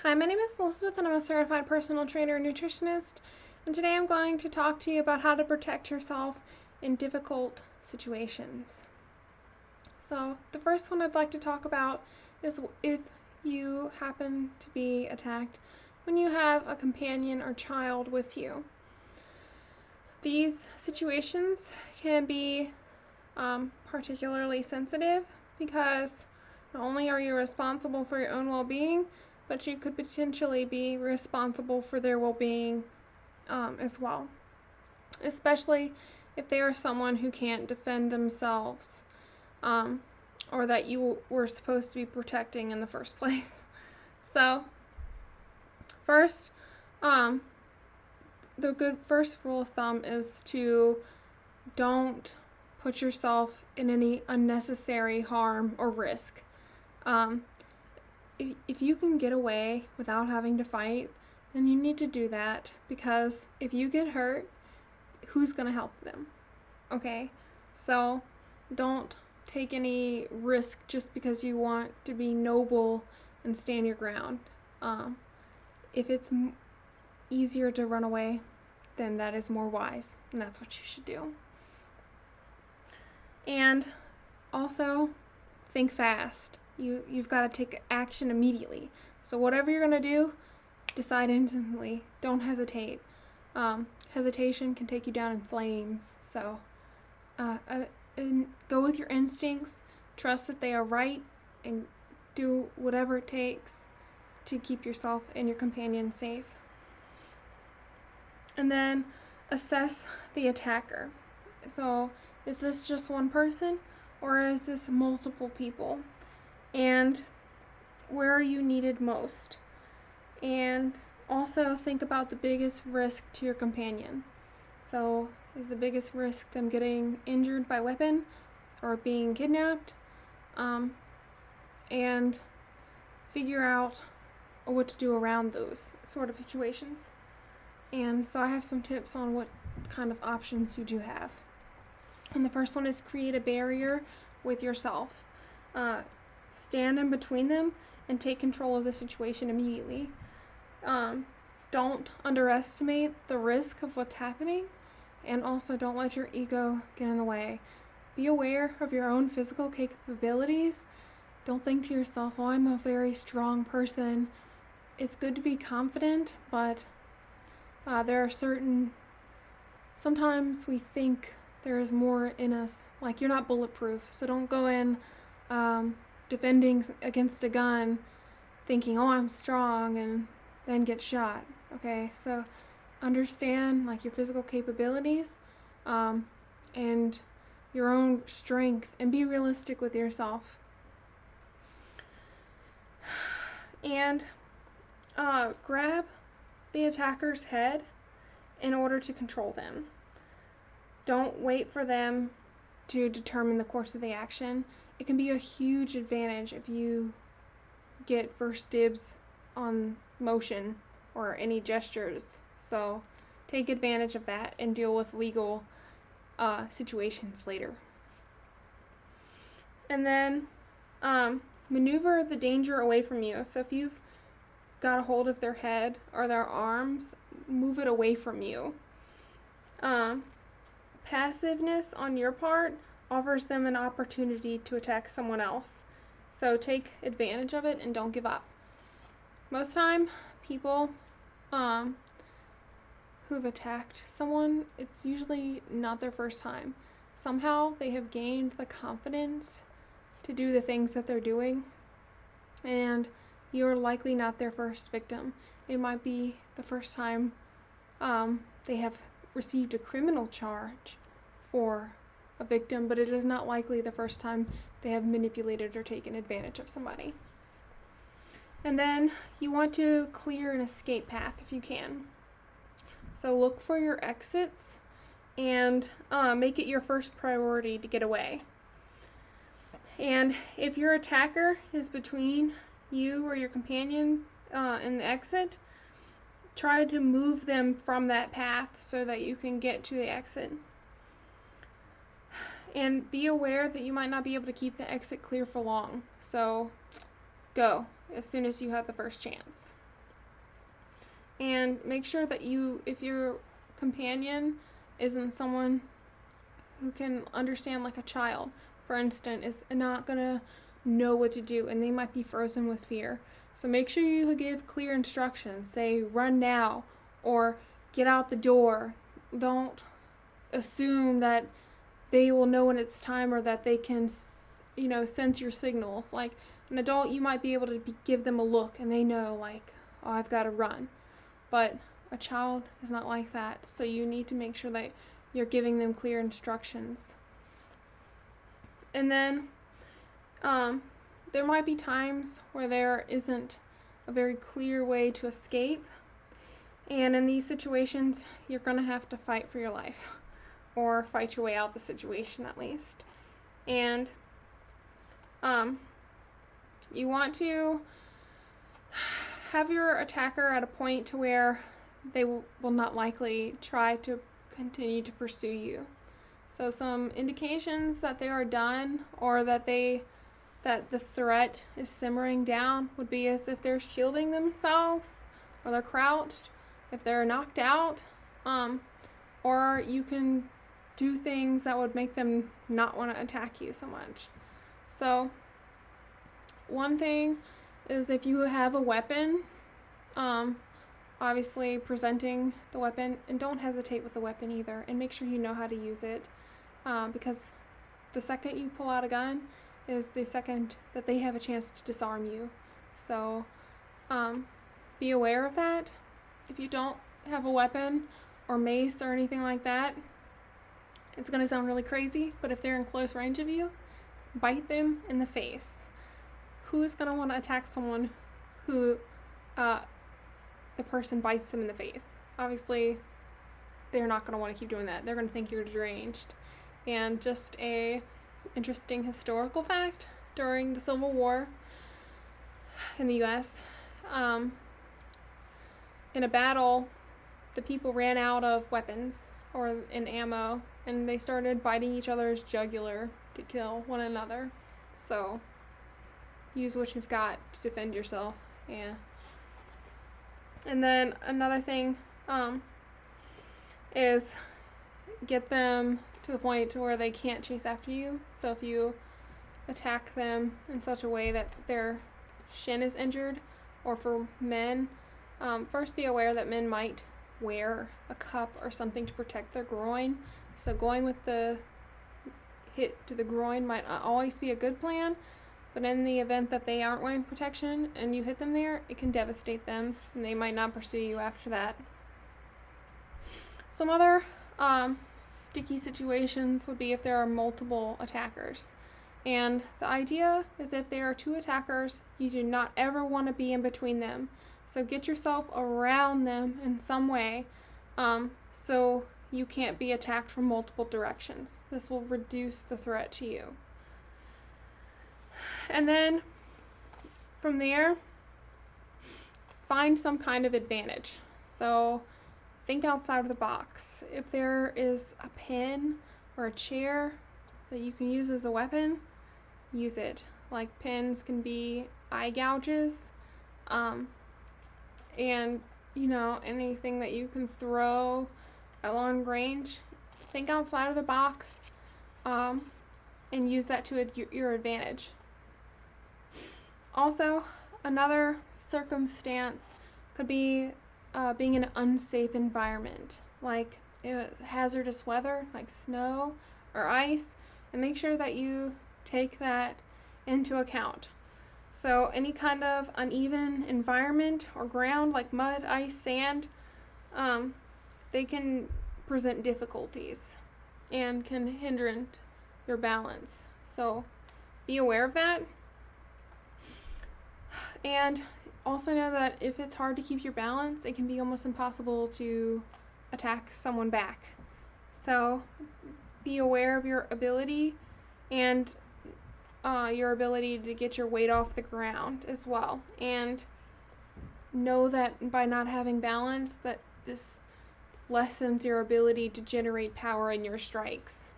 Hi, my name is Elizabeth and I'm a certified personal trainer and nutritionist. And today I'm going to talk to you about how to protect yourself in difficult situations. So, the first one I'd like to talk about is if you happen to be attacked when you have a companion or child with you. These situations can be particularly sensitive because not only are you responsible for your own well-being, but you could potentially be responsible for their well-being as well, especially if they are someone who can't defend themselves, um, or that you were supposed to be protecting in the first place. So, first, um, the good first rule of thumb is to don't put yourself in any unnecessary harm or risk. Um, if you can get away without having to fight, then you need to do that, because if you get hurt, who's going to help them? Okay? So don't take any risk just because you want to be noble and stand your ground. If it's easier to run away, then that is more wise, and that's what you should do. And also, think fast. You've got to take action immediately. So whatever you're going to do, decide instantly. Don't hesitate. Hesitation can take you down in flames. So go with your instincts. Trust that they are right, and do whatever it takes to keep yourself and your companion safe. And then assess the attacker. So is this just one person, or is this multiple people? And where are you needed most? And also think about the biggest risk to your companion. So is the biggest risk them getting injured by weapon or being kidnapped? And figure out what to do around those sort of situations. And so I have some tips on what kind of options you do have. And the first one is create a barrier with yourself. Stand in between them and take control of the situation immediately. Don't underestimate the risk of what's happening, and also don't let your ego get in the way. Be aware of your own physical capabilities. Don't think to yourself, oh, I'm a very strong person. It's good to be confident, but there are sometimes we think there is more in us. Like, you're not bulletproof, so don't go in defending against a gun thinking, oh, I'm strong, and then get shot. Okay, so understand like your physical capabilities, and your own strength, and be realistic with yourself. And grab the attacker's head in order to control them. Don't wait for them to determine the course of the action. It can be a huge advantage if you get first dibs on motion or any gestures. So take advantage of that and deal with legal situations later. And then maneuver the danger away from you. So if you've got a hold of their head or their arms, move it away from you. Passiveness on your part offers them an opportunity to attack someone else. So take advantage of it and don't give up. Most time, people who've attacked someone, it's usually not their first time. Somehow they have gained the confidence to do the things that they're doing, and you're likely not their first victim. It might be the first time they have received a criminal charge for a victim, but it is not likely the first time they have manipulated or taken advantage of somebody. And then you want to clear an escape path if you can. So look for your exits and make it your first priority to get away. And if your attacker is between you or your companion and the exit, try to move them from that path so that you can get to the exit. And be aware that you might not be able to keep the exit clear for long. So go as soon as you have the first chance. And make sure that if your companion isn't someone who can understand like a child, for instance, is not gonna know what to do and they might be frozen with fear. So make sure you give clear instructions. Say, run now, or get out the door. Don't assume that they will know when it's time, or that they can, sense your signals. Like an adult, you might be able to give them a look and they know, like, oh, I've got to run. But a child is not like that. So you need to make sure that you're giving them clear instructions. And then there might be times where there isn't a very clear way to escape. And in these situations, you're going to have to fight for your life, or fight your way out of the situation at least. And you want to have your attacker at a point to where they will not likely try to continue to pursue you. So some indications that they are done, or that the threat is simmering down, would be as if they're shielding themselves, or they're crouched, if they're knocked out, or you can do things that would make them not want to attack you so much. So one thing is, if you have a weapon, obviously presenting the weapon, and don't hesitate with the weapon either, and make sure you know how to use it, because the second you pull out a gun is the second that they have a chance to disarm you. So be aware of that. If you don't have a weapon or mace or anything like that, it's going to sound really crazy, but if they're in close range of you, bite them in the face. Who is going to want to attack someone who the person bites them in the face? Obviously, they're not going to want to keep doing that. They're going to think you're deranged. And just a interesting historical fact, during the Civil War in the US, in a battle, the people ran out of weapons or in ammo, and they started biting each other's jugular to kill one another. So use what you've got to defend yourself. Yeah. And then another thing is get them to the point to where they can't chase after you. So if you attack them in such a way that their shin is injured, or for men, first be aware that men might wear a cup or something to protect their groin. So going with the hit to the groin might not always be a good plan, but in the event that they aren't wearing protection and you hit them there, it can devastate them, and they might not pursue you after that. Some other sticky situations would be if there are multiple attackers. And the idea is, if there are two attackers, you do not ever want to be in between them. So get yourself around them in some way, so you can't be attacked from multiple directions. This will reduce the threat to you. And then from there, find some kind of advantage. So think outside of the box. If there is a pen or a chair that you can use as a weapon, use it. Like, pens can be eye gouges, and anything that you can throw at long range. Think outside of the box, and use that to your advantage. Also, another circumstance could be being in an unsafe environment, like hazardous weather, like snow or ice, and make sure that you take that into account. So any kind of uneven environment or ground, like mud, ice, sand, they can present difficulties and can hinder your balance. So be aware of that. And also know that if it's hard to keep your balance, it can be almost impossible to attack someone back. So be aware of your ability, and your ability to get your weight off the ground as well. And know that by not having balance, that this lessens your ability to generate power in your strikes.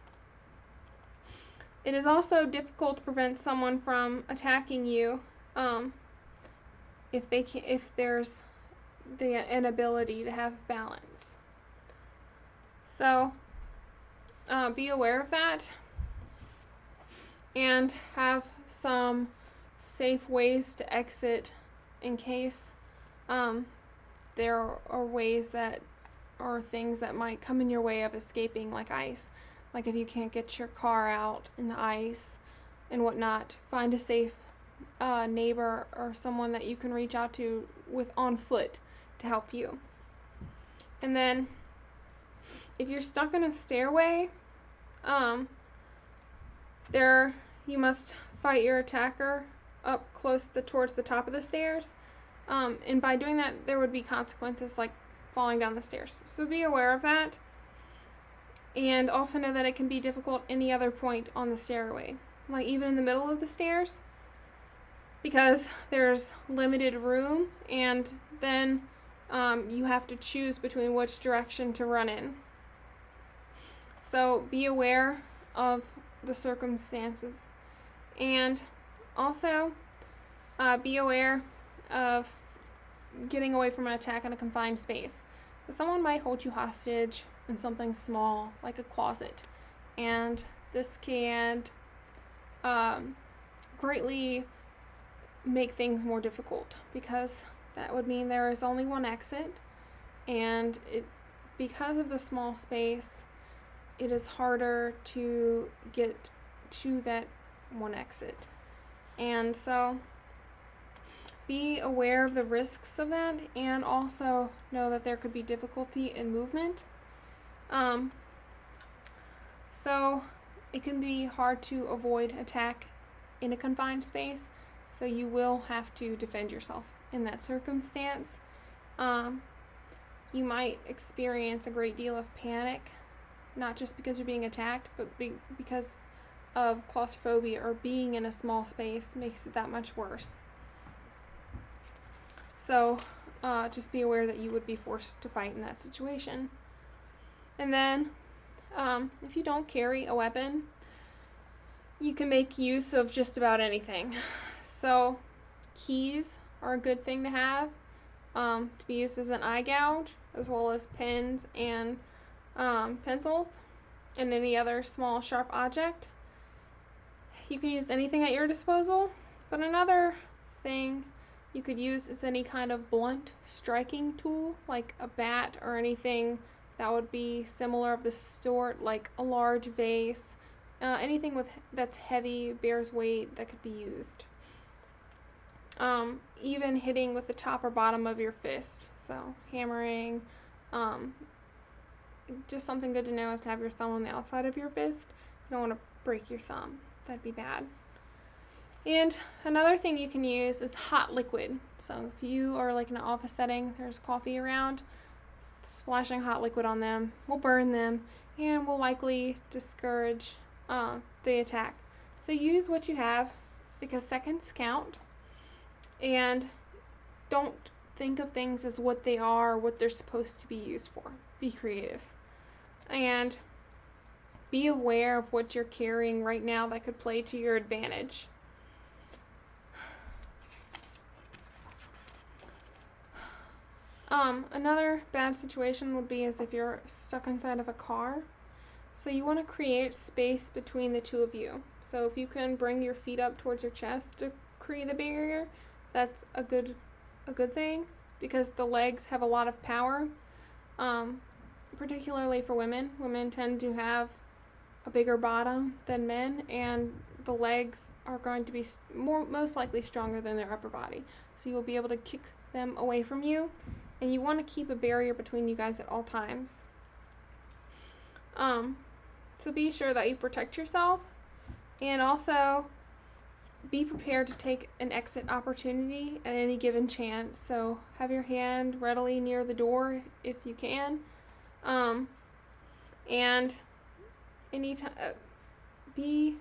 It is also difficult to prevent someone from attacking you if there's the inability to have balance. So be aware of that and have some safe ways to exit in case there are ways that or things that might come in your way of escaping, like ice. Like if you can't get your car out in the ice and whatnot, find a safe neighbor or someone that you can reach out to with on foot to help you. And then if you're stuck in a stairway, there you must fight your attacker up close towards the top of the stairs. And by doing that, there would be consequences like falling down the stairs. So be aware of that. And also know that it can be difficult any other point on the stairway, like even in the middle of the stairs, because there's limited room, and then you have to choose between which direction to run in. So be aware of the circumstances, and also be aware of getting away from an attack in a confined space. Someone might hold you hostage in something small like a closet, and this can greatly make things more difficult, because that would mean there is only one exit, and because of the small space, it is harder to get to that one exit. And so be aware of the risks of that, and also know that there could be difficulty in movement. So it can be hard to avoid attack in a confined space, so you will have to defend yourself in that circumstance. You might experience a great deal of panic, not just because you're being attacked, but because of claustrophobia, or being in a small space makes it that much worse. So just be aware that you would be forced to fight in that situation. And then if you don't carry a weapon, you can make use of just about anything. So keys are a good thing to have, to be used as an eye gouge, as well as pens and pencils and any other small sharp object. You can use anything at your disposal, but another thing you could use is any kind of blunt striking tool, like a bat or anything that would be similar of the sort, like a large vase, anything that's heavy, bears weight, that could be used. Even hitting with the top or bottom of your fist, so hammering. Just something good to know is to have your thumb on the outside of your fist. You don't want to break your thumb. That'd be bad. And another thing you can use is hot liquid. So if you are like in an office setting, there's coffee around, splashing hot liquid on them will burn them and will likely discourage the attack. So use what you have, because seconds count, and don't think of things as what they are or what they're supposed to be used for. Be creative. And be aware of what you're carrying right now that could play to your advantage. Another bad situation would be as if you're stuck inside of a car. So you want to create space between the two of you. So if you can bring your feet up towards your chest to create a barrier, that's a good thing, because the legs have a lot of power. Particularly for women. Women tend to have a bigger bottom than men, and the legs are going to be most likely stronger than their upper body. So you will be able to kick them away from you, and you want to keep a barrier between you guys at all times. So be sure that you protect yourself, and also be prepared to take an exit opportunity at any given chance. So have your hand readily near the door if you can, and be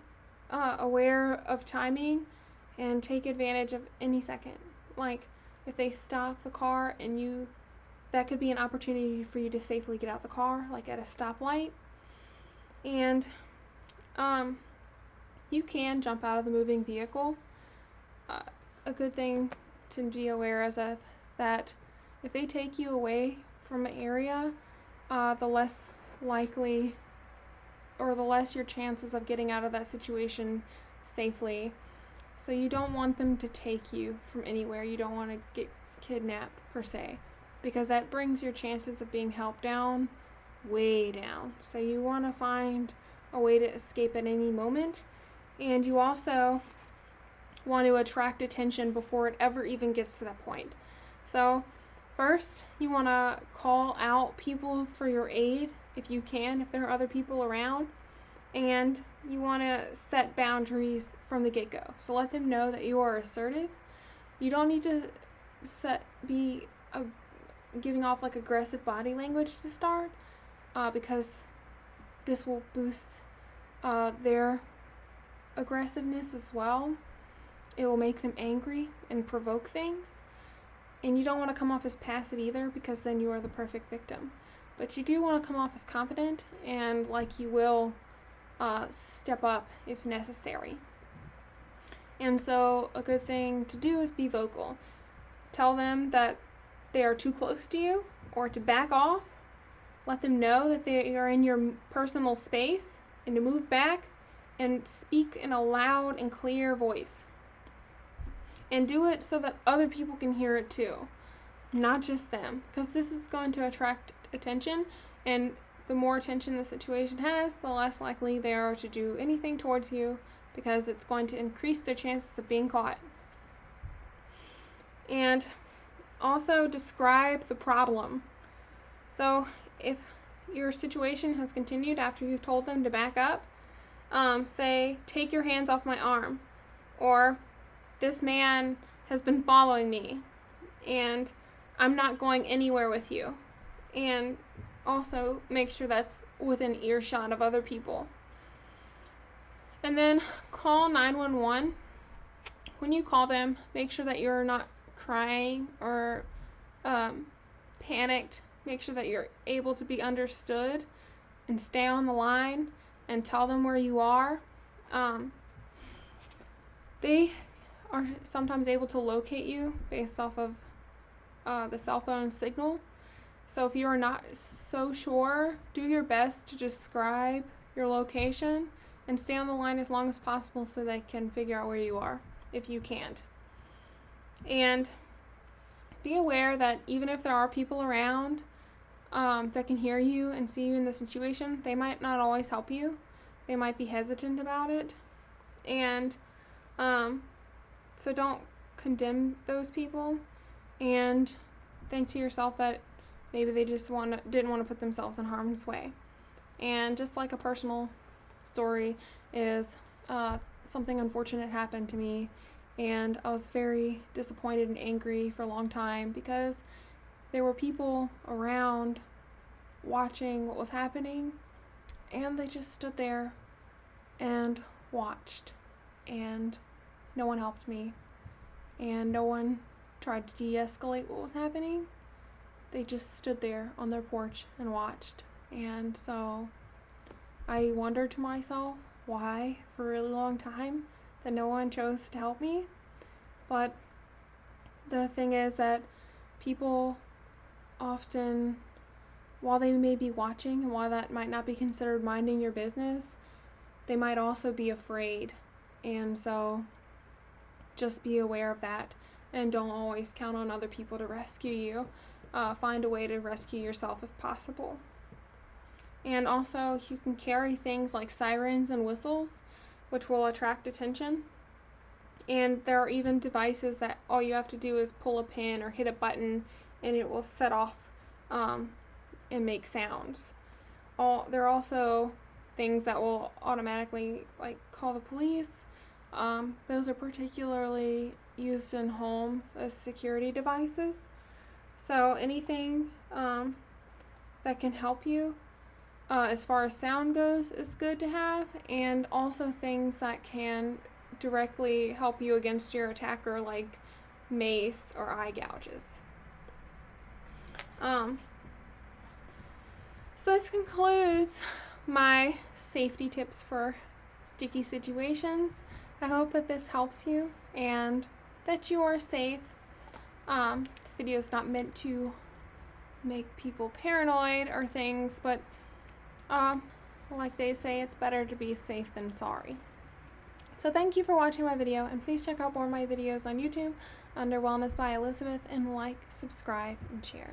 aware of timing and take advantage of any second. Like if they stop the car and that could be an opportunity for you to safely get out the car, like at a stoplight. And you can jump out of the moving vehicle. A good thing to be aware of that if they take you away from an area, the less likely or the less your chances of getting out of that situation safely. So you don't want them to take you from anywhere. You don't want to get kidnapped per se, because that brings your chances of being helped down, way down. So you want to find a way to escape at any moment, and you also want to attract attention before it ever even gets to that point. So first, you want to call out people for your aid if you can, if there are other people around, and you want to set boundaries from the get-go. So let them know that you are assertive. You don't need to be giving off like aggressive body language to start, because this will boost their aggressiveness as well. It will make them angry and provoke things. And you don't want to come off as passive either, because then you are the perfect victim. But you do want to come off as competent and like you will step up if necessary. And so a good thing to do is be vocal. Tell them that they are too close to you or to back off. Let them know that they are in your personal space and to move back, and speak in a loud and clear voice. And do it so that other people can hear it too, not just them, because this is going to attract attention, and the more attention the situation has, the less likely they are to do anything towards you, because it's going to increase their chances of being caught. And also describe the problem. So if your situation has continued after you've told them to back up, say, "Take your hands off my arm," or "This man has been following me and I'm not going anywhere with you." And also make sure that's within earshot of other people. And then call 911. When you call them, make sure that you're not crying or panicked. Make sure that you're able to be understood and stay on the line and tell them where you are. They are sometimes able to locate you based off of the cell phone signal. So if you are not so sure, do your best to describe your location and stay on the line as long as possible so they can figure out where you are if you can't. And be aware that even if there are people around that can hear you and see you in the situation, they might not always help you. They might be hesitant about it. And so don't condemn those people, and think to yourself that maybe they just didn't want to put themselves in harm's way. And just like a personal story is something unfortunate happened to me, and I was very disappointed and angry for a long time because there were people around watching what was happening, and they just stood there and watched, and no one helped me, and no one tried to de-escalate what was happening. They just stood there on their porch and watched. And so I wondered to myself why for a really long time that no one chose to help me. But the thing is that people often, while they may be watching and while that might not be considered minding your business, they might also be afraid. And so just be aware of that, and don't always count on other people to rescue you. Find a way to rescue yourself if possible. And also, you can carry things like sirens and whistles, which will attract attention. And there are even devices that all you have to do is pull a pin or hit a button and it will set off and make sounds. There are also things that will automatically call the police. Those are particularly used in homes as security devices. So anything that can help you as far as sound goes is good to have, and also things that can directly help you against your attacker, like mace or eye gouges. So this concludes my safety tips for sticky situations. I hope that this helps you and that you are safe. This video is not meant to make people paranoid or things, but like they say, it's better to be safe than sorry. So thank you for watching my video, and please check out more of my videos on YouTube under Wellness by Elizabeth, and like, subscribe, and share.